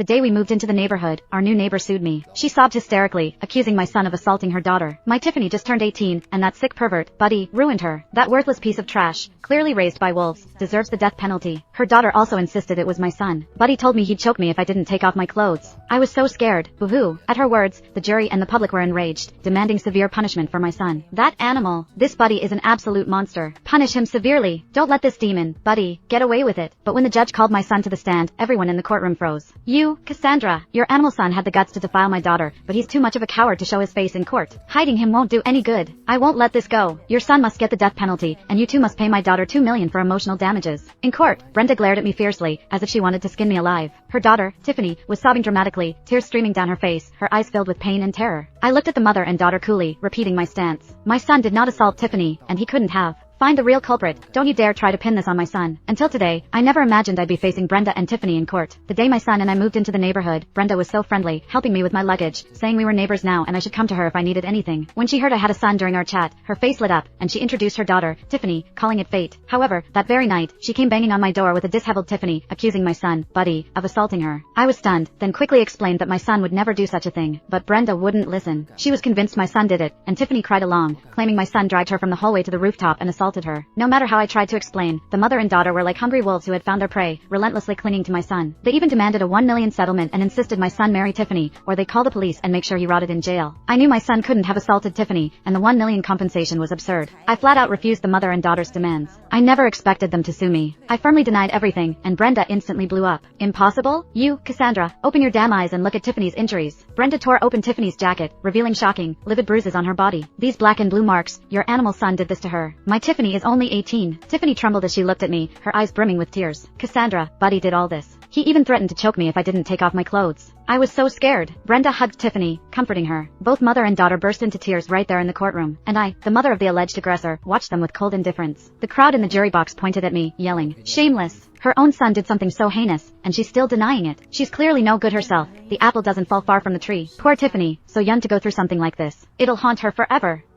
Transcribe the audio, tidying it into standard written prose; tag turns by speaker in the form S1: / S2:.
S1: The day we moved into the neighborhood, our new neighbor sued me. She sobbed hysterically, accusing my son of assaulting her daughter. My Tiffany just turned 18, and that sick pervert, Buddy, ruined her. That worthless piece of trash, clearly raised by wolves, deserves the death penalty. Her daughter also insisted it was my son. Buddy told me he'd choke me if I didn't take off my clothes. I was so scared. Boo-hoo. At her words, the jury and the public were enraged, demanding severe punishment for my son. That animal. This Buddy is an absolute monster. Punish him severely. Don't let this demon, Buddy, get away with it. But when the judge called my son to the stand, everyone in the courtroom froze. You, Cassandra, your animal son had the guts to defile my daughter, but he's too much of a coward to show his face in court. Hiding him won't do any good. I won't let this go. Your son must get the death penalty, and you too must pay my daughter $2 million for emotional damages. In court, Brenda glared at me fiercely, as if she wanted to skin me alive. Her daughter, Tiffany, was sobbing dramatically, tears streaming down her face, her eyes filled with pain and terror. I looked at the mother and daughter coolly, repeating my stance. My son did not assault Tiffany, and he couldn't have. Find the real culprit. Don't you dare try to pin this on my son. Until today, I never imagined I'd be facing Brenda and Tiffany in court. The day my son and I moved into the neighborhood, Brenda was so friendly, helping me with my luggage, saying we were neighbors now and I should come to her if I needed anything. When she heard I had a son during our chat, her face lit up, and she introduced her daughter, Tiffany, calling it fate. However, that very night, she came banging on my door with a disheveled Tiffany, accusing my son, Buddy, of assaulting her. I was stunned, then quickly explained that my son would never do such a thing. But Brenda wouldn't listen. She was convinced my son did it, and Tiffany cried along, claiming my son dragged her from the hallway to the rooftop and assaulted her. No matter how I tried to explain, the mother and daughter were like hungry wolves who had found their prey, relentlessly clinging to my son. They even demanded a $1 million settlement and insisted my son marry Tiffany, or they'd call the police and make sure he rotted in jail. I knew my son couldn't have assaulted Tiffany, and the $1 million compensation was absurd. I flat out refused the mother and daughter's demands. I never expected them to sue me. I firmly denied everything, and Brenda instantly blew up. Impossible? You, Cassandra, open your damn eyes and look at Tiffany's injuries. Brenda tore open Tiffany's jacket, revealing shocking, livid bruises on her body. These black and blue marks, your animal son did this to her. My Tiffany is only 18. Tiffany trembled as she looked at me, her eyes brimming with tears. Cassandra, Buddy did all this. He even threatened to choke me if I didn't take off my clothes. I was so scared. Brenda hugged Tiffany, comforting her. Both mother and daughter burst into tears right there in the courtroom, and I, the mother of the alleged aggressor, watched them with cold indifference. The crowd in the jury box pointed at me, yelling, "Shameless! Her own son did something so heinous, and she's still denying it. She's clearly no good herself. The apple doesn't fall far from the tree. Poor Tiffany, so young to go through something like this. It'll haunt her forever."